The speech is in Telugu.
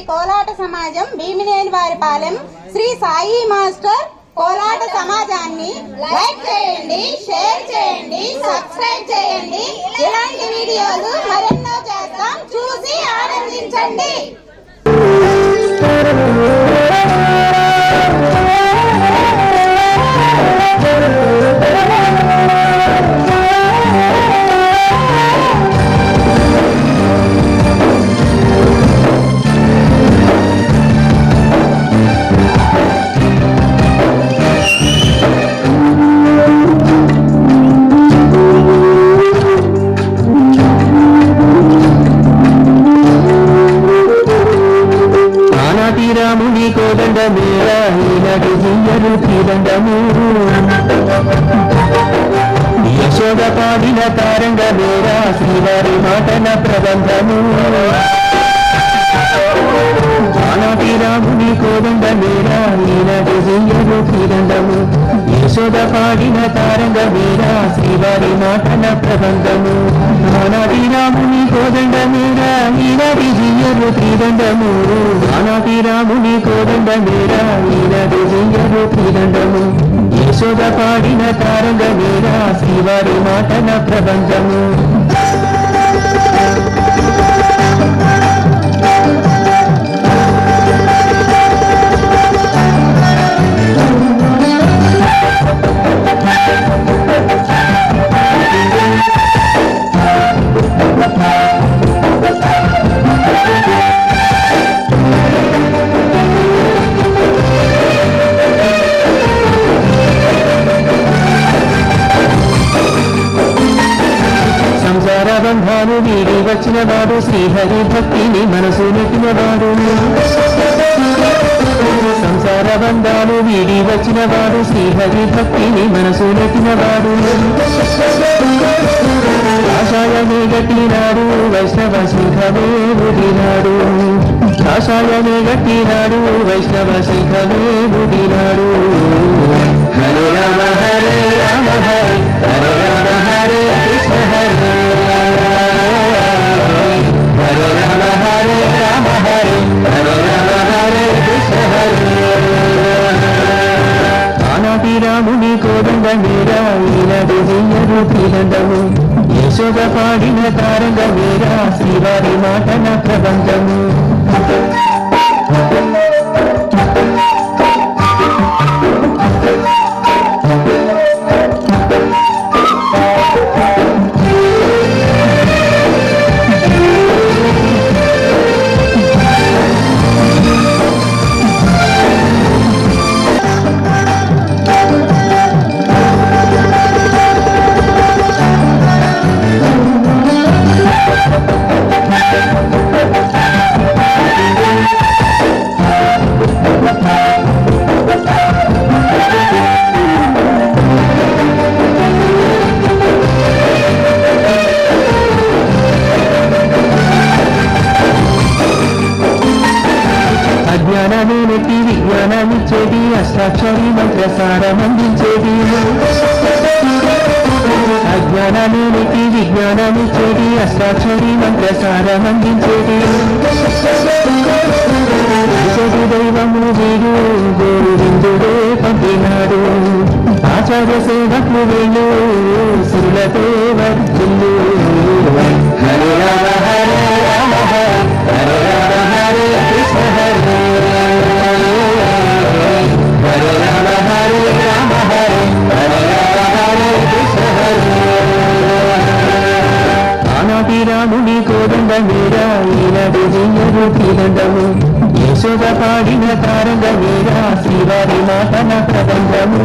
కోలాట సమాజం భీమినేనివారిపాలెం శ్రీ సాయి మాస్టర్ కోలాట సమాజాన్ని లైక్ చేయండి, షేర్ చేయండి, సబ్స్క్రైబ్ చేయండి. ఇలాంటి వీడియోలు మరెన్నో చేస్తాం, చూసి ఆనందించండి. రాముని కోదండ మేరా ఈనాటి జియ్యరు శ్రీదండము యశోద పాడిన తారంగ మేరా శ్రీవారి మాటన ప్రబంధము ఆనాటి రాముని కోదండ మేరా ఈనాటి జియ్యరు శ్రీదండము యశోద పాడిన తారంగ మేరా శ్రీవారి మాటన ప్రబంధము ఆనాటి రాముని కోదండ మేరా ఈనాటి జియ్యరు శ్రీదండము ఆనాటి రాముని కోదండ మేరా ఈనాటి జియ్యరు శ్రీదండము యశోద పాడిన తారంగ మేరా శ్రీవారి మాటన ప్రబంధము బంధాలు వీడి వచ్చిన వాడు శ్రీహరి భక్తిని మనసు నెట్టిన వాడు సంసార బంధాలు వీడి వచ్చిన వాడు శ్రీహరి భక్తిని మనసు నెట్టిన వాడు ఆశాయమే గట్టినాడు వైష్ణవ శిఖమే బుదినాడు ఆశాయమే గట్టినాడు వైష్ణవ శిఖమే బుదినాడు హరే రామ హరే రామ హరే హరే రామ హరే కృష్ణ హరే రాముని కోదండ మేరా ఈనాటి జియ్యరు శ్రీదండము యశోద పాడిన తారంగ మేరా శ్రీవారి మాటన ప్రబంధము అజ్ఞానమే నెట్టి విజ్ఞానమిచ్చేది అష్టాక్షరి మంత్రసారం అందించేది అజ్ఞానమే నెట్టి విజ్ఞానమిచ్చేది అష్టాక్షరి మంత్రసారం అందించేది దైవము వీడు గోవిందుడే పంపినాడు ఆచార్య సేవకు వేణు సురులతో వర్జిల్లు హరే రామ హరే రామ హరే రామ హరే కృష్ణ హరే హరే రామ హరే రామ హరే హరే రామ హరే కృష్ణ హరే ఆనాటి రాముని కోదండ మేరా ఈనాటి జియ్యరు శ్రీదండము యశోద పాడిన తారంగ మేరా శ్రీవారి మాటన ప్రబంధము